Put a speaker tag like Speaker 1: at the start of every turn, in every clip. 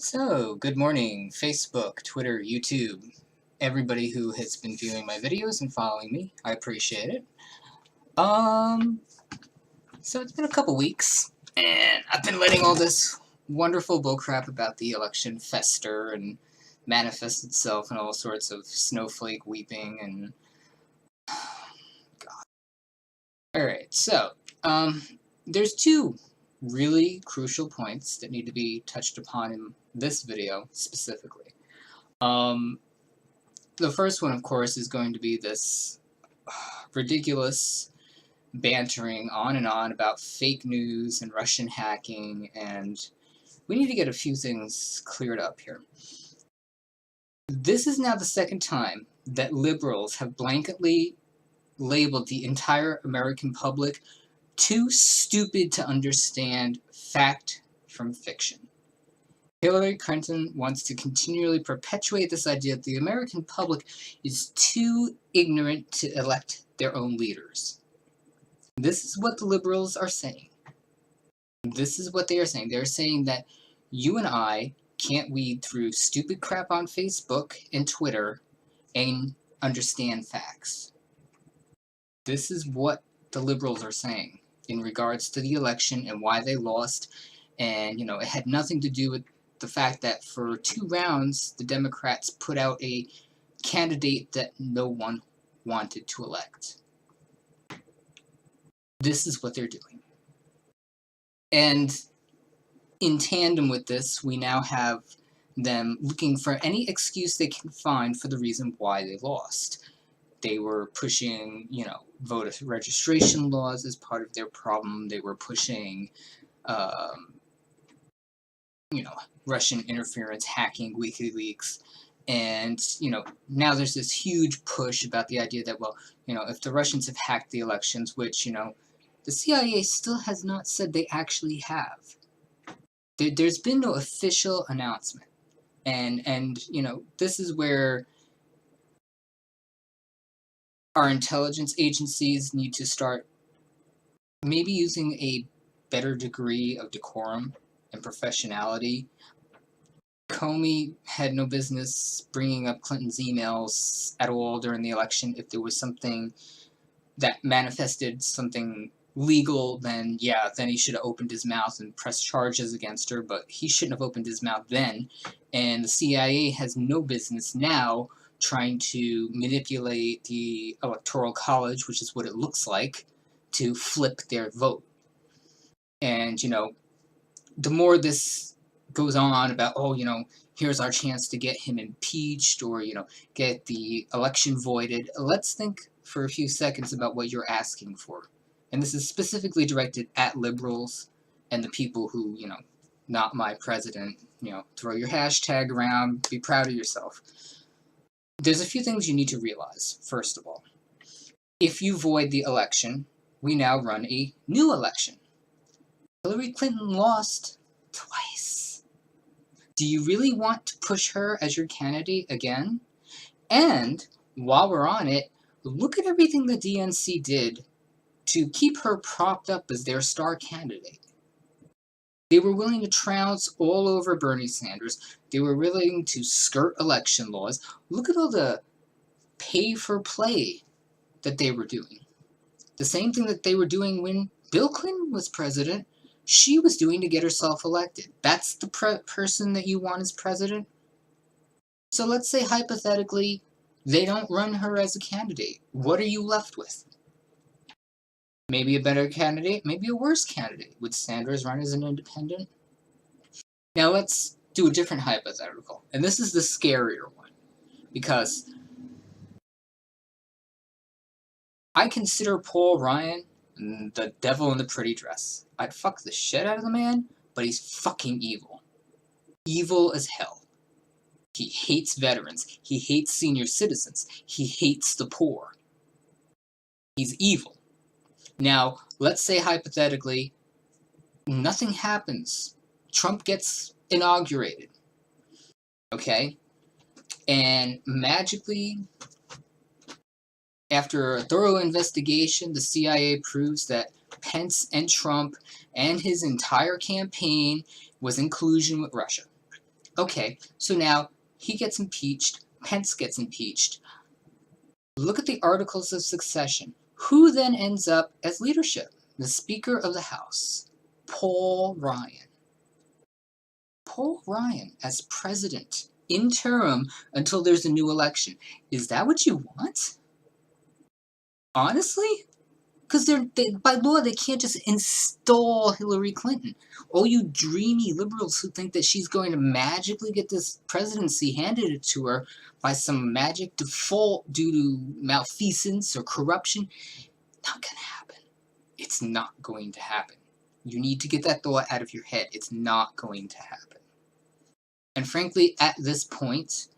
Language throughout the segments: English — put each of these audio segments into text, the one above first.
Speaker 1: So, good morning, Facebook, Twitter, YouTube, everybody who has been viewing my videos and following me. I appreciate it. Um, so it's been a couple weeks, and I've been letting all this wonderful bullcrap about the election fester and manifest itself in all sorts of snowflake weeping and... God. Alright, so, there's two really crucial points that need to be touched upon in this video specifically. The first one, of course, is going to be this ridiculous bantering on and on about fake news and Russian hacking, and we need to get a few things cleared up here. This is now the second time that liberals have blanketly labeled the entire American public too stupid to understand fact from fiction. Hillary Clinton wants to continually perpetuate this idea that the American public is too ignorant to elect their own leaders. This is what the liberals are saying. This is what they are saying. They're saying that you and I can't weed through stupid crap on Facebook and Twitter and understand facts. This is what the liberals are saying in regards to the election and why they lost. And, you know, it had nothing to do with the fact that for 2 rounds, the Democrats put out a candidate that no one wanted to elect. This is what they're doing. And in tandem with this, we now have them looking for any excuse they can find for the reason why they lost. They were pushing, you know, voter registration laws as part of their problem. They were pushing, you know, Russian interference, hacking, WikiLeaks, and, you know, now there's this huge push about the idea that, well, you know, if the Russians have hacked the elections, which, you know, the CIA still has not said they actually have. There's been no official announcement, and you know, this is where our intelligence agencies need to start maybe using a better degree of decorum and professionality. Comey had no business bringing up Clinton's emails at all during the election. If there was something that manifested something legal, then yeah, then he should have opened his mouth and pressed charges against her, but he shouldn't have opened his mouth then. And the CIA has no business now trying to manipulate the Electoral College, which is what it looks like, to flip their vote. And, you know, the more this goes on about, oh, you know, here's our chance to get him impeached or, you know, get the election voided, let's think for a few seconds about what you're asking for. And this is specifically directed at liberals and the people who, you know, not my president, you know, throw your hashtag around, be proud of yourself. There's a few things you need to realize, first of all. If you void the election, we now run a new election. Hillary Clinton lost twice. Do you really want to push her as your candidate again? And while we're on it, look at everything the DNC did to keep her propped up as their star candidate. They were willing to trounce all over Bernie Sanders. They were willing to skirt election laws. Look at all the pay-for-play that they were doing. The same thing that they were doing when Bill Clinton was president, she was doing to get herself elected. That's the person that you want as president? So let's say, hypothetically, they don't run her as a candidate. What are you left with? Maybe a better candidate, maybe a worse candidate. Would Sanders run as an independent? Now let's do a different hypothetical. And this is the scarier one. Because I consider Paul Ryan the devil in the pretty dress. I'd fuck the shit out of the man, but he's fucking evil. Evil as hell. He hates veterans. He hates senior citizens. He hates the poor. He's evil. Now, let's say hypothetically, nothing happens. Trump gets inaugurated. Okay? And magically, after a thorough investigation, the CIA proves that Pence and Trump and his entire campaign was in collusion with Russia. Okay, so now he gets impeached, Pence gets impeached. Look at the Articles of Succession. Who then ends up as leadership? The Speaker of the House, Paul Ryan. Paul Ryan as president, interim until there's a new election. Is that what you want? Honestly? Because by law, they can't just install Hillary Clinton. All you dreamy liberals who think that she's going to magically get this presidency handed to her by some magic default due to malfeasance or corruption, not going to happen. It's not going to happen. You need to get that thought out of your head. It's not going to happen. And frankly, at this point,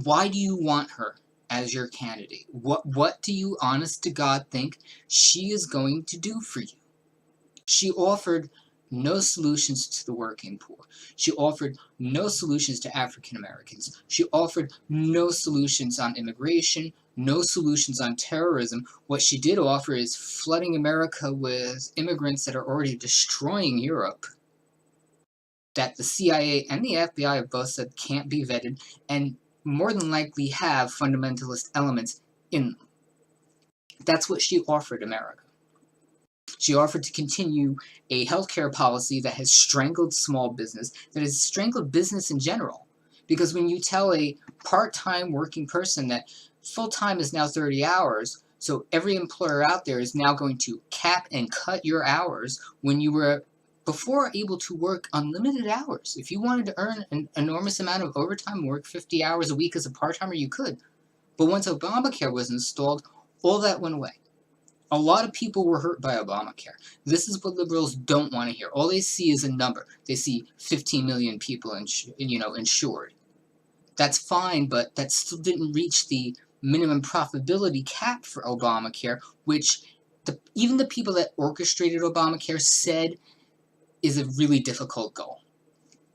Speaker 1: why do you want her as your candidate? What do you, honest to God, think she is going to do for you? She offered no solutions to the working poor. She offered no solutions to African Americans. She offered no solutions on immigration, no solutions on terrorism. What she did offer is flooding America with immigrants that are already destroying Europe, that the CIA and the FBI have both said can't be vetted, and more than likely have fundamentalist elements in them. That's what she offered America. She offered to continue a healthcare policy that has strangled small business, that has strangled business in general. Because when you tell a part-time working person that full-time is now 30 hours, so every employer out there is now going to cap and cut your hours when you were before able to work unlimited hours. If you wanted to earn an enormous amount of overtime, work 50 hours a week as a part-timer, you could. But once Obamacare was installed, all that went away. A lot of people were hurt by Obamacare. This is what liberals don't want to hear. All they see is a number. They see 15 million people insured. That's fine, but that still didn't reach the minimum profitability cap for Obamacare, which even the people that orchestrated Obamacare said is a really difficult goal.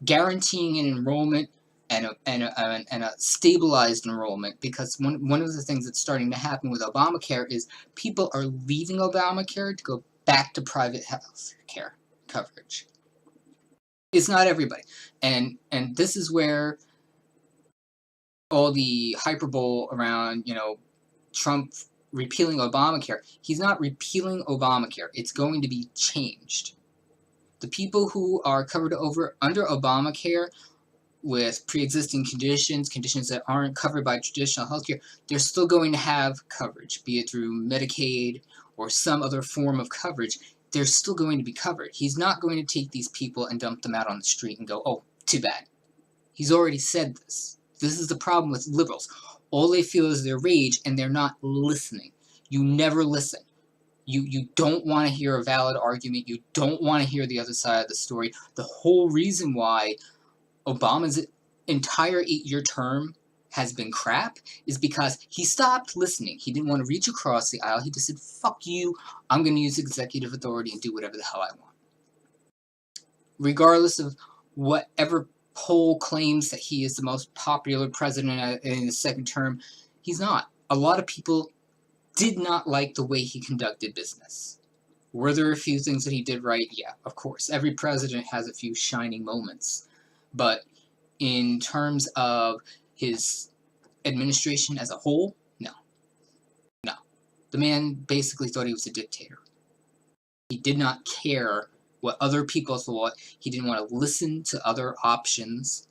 Speaker 1: Guaranteeing an enrollment and a stabilized enrollment, because one of the things that's starting to happen with Obamacare is people are leaving Obamacare to go back to private health care coverage. It's not everybody. And this is where all the hyperbole around, Trump repealing Obamacare, he's not repealing Obamacare. It's going to be changed. The people who are covered under Obamacare with pre-existing conditions that aren't covered by traditional healthcare, they're still going to have coverage, be it through Medicaid or some other form of coverage. They're still going to be covered. He's not going to take these people and dump them out on the street and go, oh, too bad. He's already said this. This is the problem with liberals. All they feel is their rage, and they're not listening. You never listen. You don't want to hear a valid argument. You don't want to hear the other side of the story. The whole reason why Obama's entire 8-year term has been crap is because he stopped listening. He didn't want to reach across the aisle. He just said, fuck you, I'm going to use executive authority and do whatever the hell I want. Regardless of whatever poll claims that he is the most popular president in his second term, he's not. A lot of people did not like the way he conducted business. Were there a few things that he did right? Yeah, of course. Every president has a few shining moments. But in terms of his administration as a whole, no. No. The man basically thought he was a dictator. He did not care what other people thought. He didn't want to listen to other options.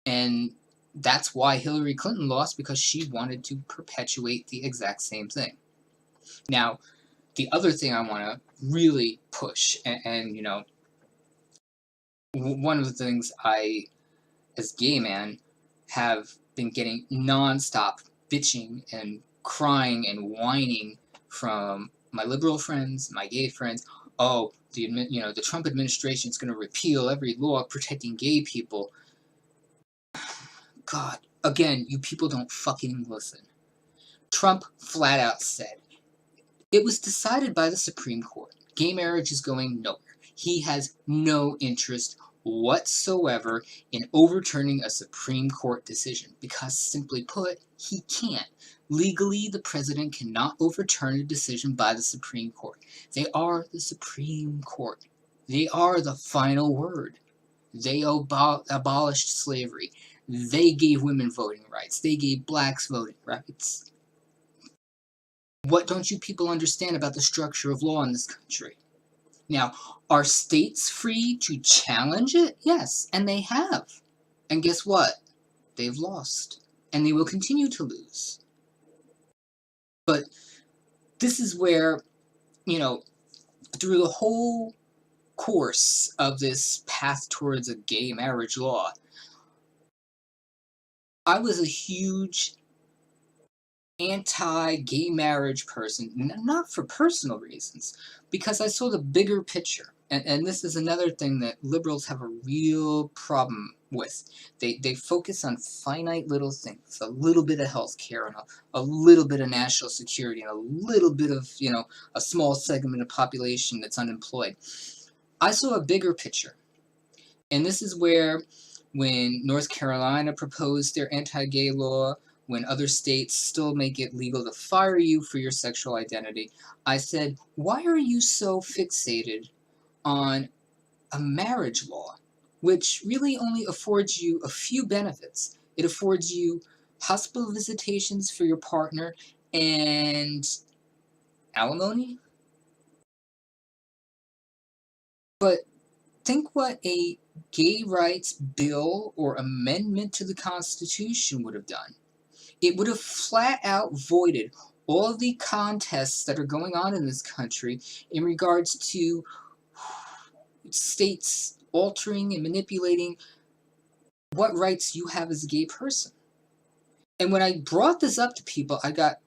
Speaker 1: And that's why Hillary Clinton lost, because she wanted to perpetuate the exact same thing. Now, the other thing I want to really push, and one of the things I, as gay man, have been getting nonstop bitching and crying and whining from my liberal friends, my gay friends. Oh, the Trump administration is going to repeal every law protecting gay people. God, again, you people don't fucking listen. Trump flat out said, it was decided by the Supreme Court. Gay marriage is going nowhere. He has no interest whatsoever in overturning a Supreme Court decision because, simply put, he can't. Legally, the president cannot overturn a decision by the Supreme Court. They are the Supreme Court. They are the final word. They abolished slavery. They gave women voting rights. They gave blacks voting rights. What don't you people understand about the structure of law in this country? Now, are states free to challenge it? Yes, and they have. And guess what? They've lost. And they will continue to lose. But this is where, through the whole course of this path towards a gay marriage law, I was a huge anti-gay marriage person, not for personal reasons, because I saw the bigger picture. And this is another thing that liberals have a real problem with. They focus on finite little things, a little bit of health care and a little bit of national security and a little bit of, a small segment of population that's unemployed. I saw a bigger picture. And this is where, when North Carolina proposed their anti-gay law, when other states still make it legal to fire you for your sexual identity, I said, why are you so fixated on a marriage law, which really only affords you a few benefits? It affords you hospital visitations for your partner and alimony. But think what a gay rights bill or amendment to the Constitution would have done. It would have flat out voided all of the contests that are going on in this country in regards to states altering and manipulating what rights you have as a gay person. And when I brought this up to people, I got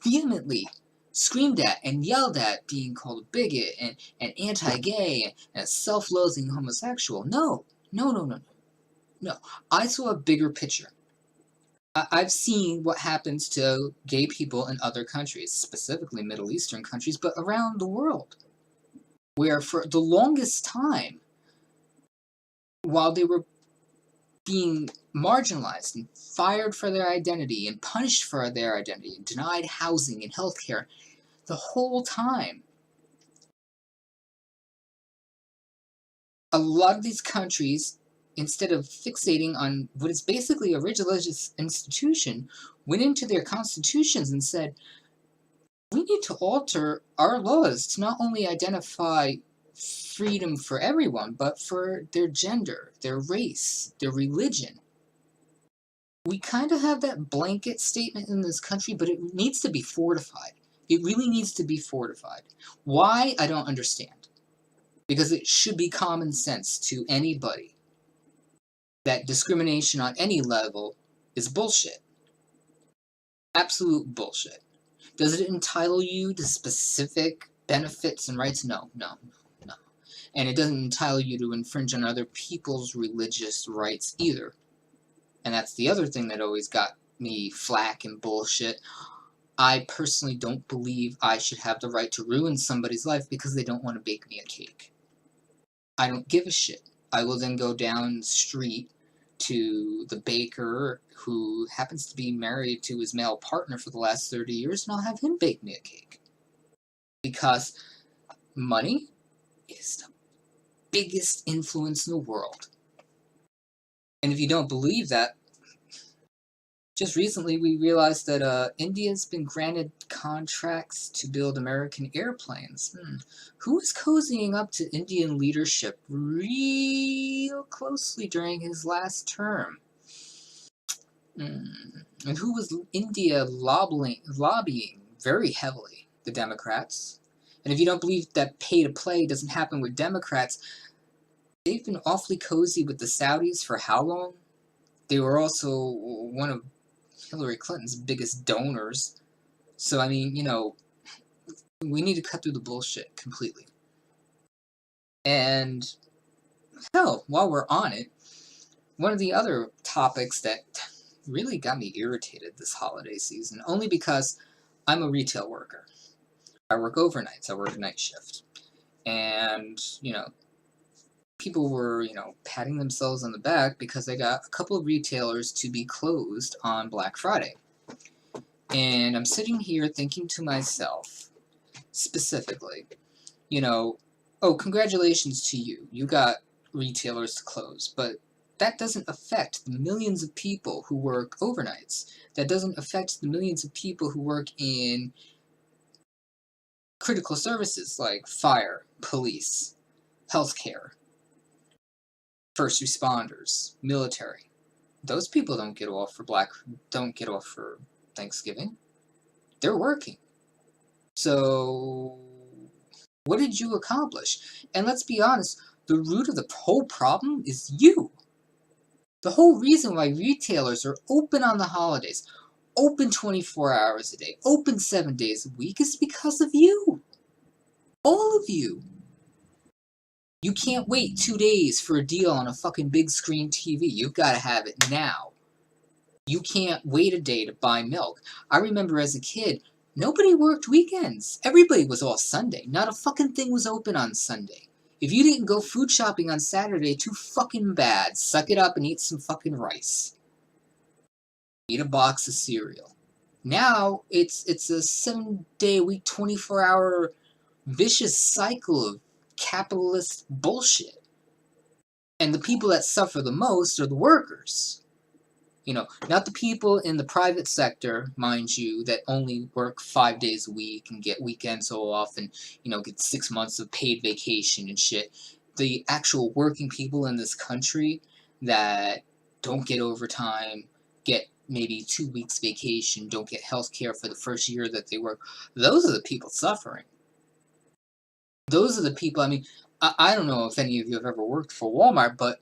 Speaker 1: vehemently screamed at and yelled at, being called a bigot and anti-gay and a self-loathing homosexual. No. I saw a bigger picture. I've seen what happens to gay people in other countries, specifically Middle Eastern countries, but around the world, where for the longest time, while they were being marginalized and fired for their identity and punished for their identity and denied housing and healthcare, the whole time, a lot of these countries, instead of fixating on what is basically a religious institution, went into their constitutions and said, we need to alter our laws to not only identify freedom for everyone, but for their gender, their race, their religion. We kind of have that blanket statement in this country, but it needs to be fortified. It really needs to be fortified. Why? I don't understand. Because it should be common sense to anybody that discrimination on any level is bullshit. Absolute bullshit. Does it entitle you to specific benefits and rights? No. And it doesn't entitle you to infringe on other people's religious rights either. And that's the other thing that always got me flack and bullshit. I personally don't believe I should have the right to ruin somebody's life because they don't want to bake me a cake. I don't give a shit. I will then go down the street to the baker who happens to be married to his male partner for the last 30 years, and I'll have him bake me a cake. Because money is the biggest influence in the world. And if you don't believe that, just recently we realized that India's been granted contracts to build American airplanes. Who was cozying up to Indian leadership real closely during his last term? And who was India lobbying very heavily? The Democrats. And if you don't believe that pay to play doesn't happen with Democrats, they've been awfully cozy with the Saudis for how long? They were also one of Hillary Clinton's biggest donors. So, I mean, we need to cut through the bullshit completely. And, hell, while we're on it, one of the other topics that really got me irritated this holiday season, only because I'm a retail worker. I work overnights. I work a night shift. And, people were, patting themselves on the back because they got a couple of retailers to be closed on Black Friday. And I'm sitting here thinking to myself, specifically, oh, congratulations to you. You got retailers to close, but that doesn't affect the millions of people who work overnights. That doesn't affect the millions of people who work in critical services like fire, police, healthcare, first responders, military. Those people don't get off for Thanksgiving. They're working. So what did you accomplish? And let's be honest, the root of the whole problem is you. The whole reason why retailers are open on the holidays, open 24 hours a day, open 7 days a week is because of you. All of you. You can't wait 2 days for a deal on a fucking big screen TV. You've got to have it now. You can't wait a day to buy milk. I remember as a kid, nobody worked weekends. Everybody was off Sunday. Not a fucking thing was open on Sunday. If you didn't go food shopping on Saturday, too fucking bad. Suck it up and eat some fucking rice. Eat a box of cereal. Now, it's a 7-day-a-week, 24-hour vicious cycle of capitalist bullshit. And the people that suffer the most are the workers. You know, not the people in the private sector, mind you, that only work 5 days a week and get weekends off and, you know, get 6 months of paid vacation and shit. The actual working people in this country that don't get overtime, get maybe 2 weeks vacation, don't get health care for the first year that they work, those are the people suffering. Those are the people, I mean, I don't know if any of you have ever worked for Walmart, but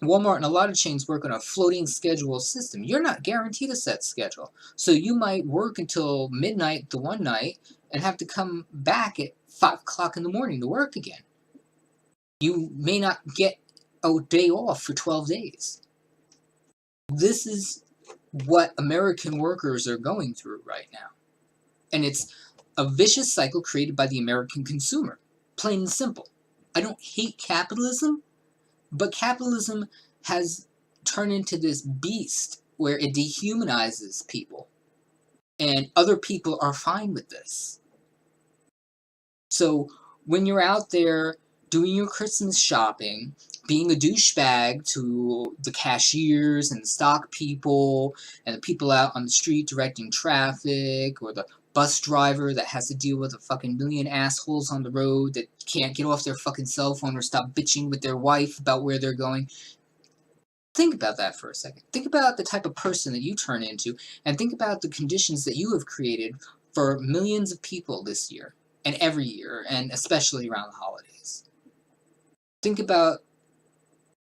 Speaker 1: Walmart and a lot of chains work on a floating schedule system. You're not guaranteed a set schedule. So you might work until midnight the one night and have to come back at 5 o'clock in the morning to work again. You may not get a day off for 12 days. This is what American workers are going through right now. And it's a vicious cycle created by the American consumer. Plain and simple. I don't hate capitalism, but capitalism has turned into this beast where it dehumanizes people. And other people are fine with this. So when you're out there doing your Christmas shopping, being a douchebag to the cashiers and the stock people and the people out on the street directing traffic, or the bus driver that has to deal with a fucking million assholes on the road that can't get off their fucking cell phone or stop bitching with their wife about where they're going. Think about that for a second. Think about the type of person that you turn into, and think about the conditions that you have created for millions of people this year, and every year, and especially around the holidays. Think about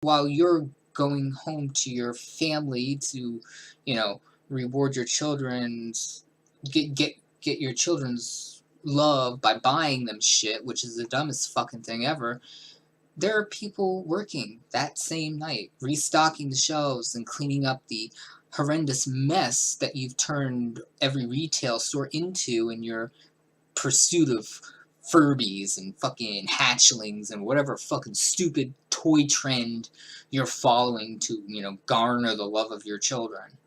Speaker 1: while you're going home to your family to, you know, reward your children's, get your children's love by buying them shit, which is the dumbest fucking thing ever. There are people working that same night, restocking the shelves and cleaning up the horrendous mess that you've turned every retail store into in your pursuit of Furbies and fucking hatchlings and whatever fucking stupid toy trend you're following to, you know, garner the love of your children.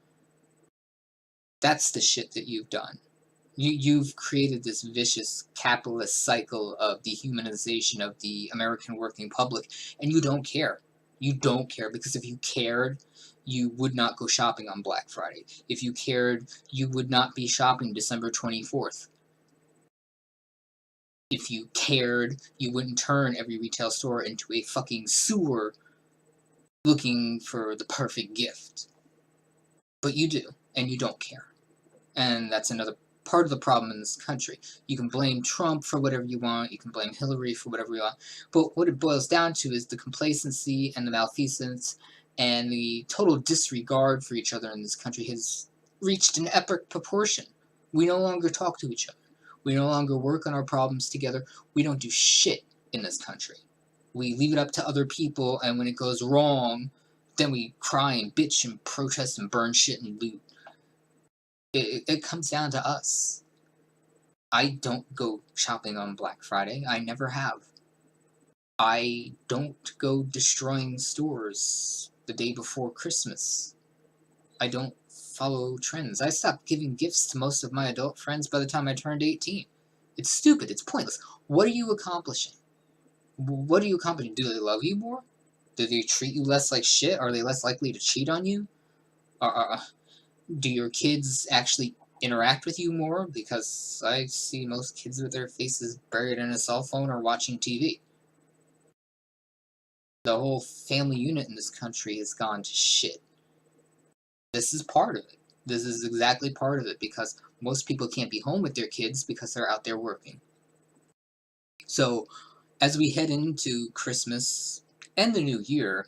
Speaker 1: That's the shit that you've done. You've created this vicious capitalist cycle of dehumanization of the American working public, and you don't care. You don't care, because if you cared, you would not go shopping on Black Friday. If you cared, you would not be shopping December 24th. If you cared, you wouldn't turn every retail store into a fucking sewer looking for the perfect gift. But you do, and you don't care. And that's another part of the problem in this country. You can blame Trump for whatever you want, you can blame Hillary for whatever you want, but what it boils down to is the complacency and the malfeasance and the total disregard for each other in this country has reached an epic proportion. We no longer talk to each other. We no longer work on our problems together. We don't do shit in this country. We leave it up to other people, and when it goes wrong, then we cry and bitch and protest and burn shit and loot. It comes down to us. I don't go shopping on Black Friday. I never have. I don't go destroying stores the day before Christmas. I don't follow trends. I stopped giving gifts to most of my adult friends by the time I turned 18. It's stupid. It's pointless. What are you accomplishing? What are you accomplishing? Do they love you more? Do they treat you less like shit? Are they less likely to cheat on you? Do your kids actually interact with you more? Because I see most kids with their faces buried in a cell phone or watching TV. The whole family unit in this country has gone to shit. This is part of it. This is exactly part of it because most people can't be home with their kids because they're out there working. So, as we head into Christmas and the new year,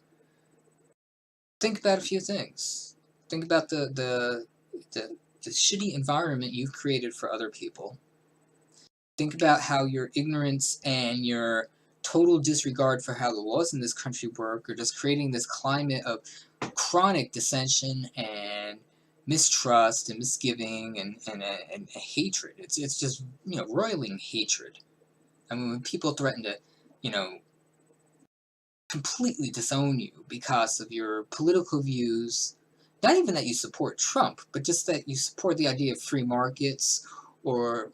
Speaker 1: think about a few things. Think about the shitty environment you've created for other people. Think about how your ignorance and your total disregard for how the laws in this country work are just creating this climate of chronic dissension and mistrust and misgiving and hatred. It's just, roiling hatred. I mean, when people threaten to, you know, completely disown you because of your political views, not even that you support Trump, but just that you support the idea of free markets or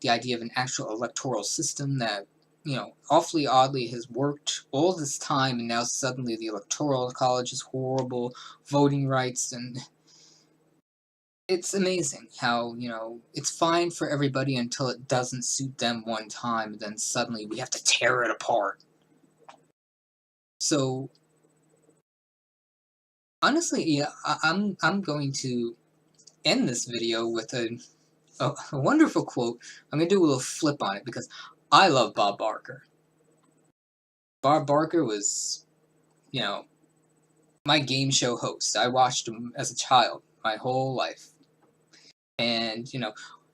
Speaker 1: the idea of an actual electoral system that, awfully oddly has worked all this time, and now suddenly the electoral college is horrible, voting rights, and it's amazing how, it's fine for everybody until it doesn't suit them one time, and then suddenly we have to tear it apart. So honestly, yeah, I'm going to end this video with a wonderful quote. I'm gonna do a little flip on it because I love Bob Barker. Bob Barker was, you know, my game show host. I watched him as a child my whole life. And,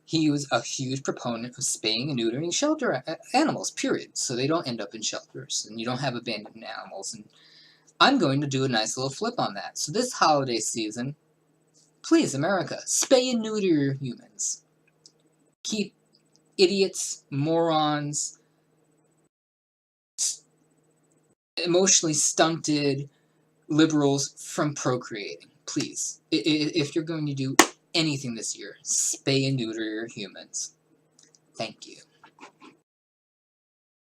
Speaker 1: he was a huge proponent of spaying and neutering shelter animals, period. So they don't end up in shelters and you don't have abandoned animals. And I'm going to do a nice little flip on that. So this holiday season, please, America, spay and neuter your humans. Keep idiots, morons, emotionally stunted liberals from procreating. Please. If you're going to do anything this year, spay and neuter your humans. Thank you.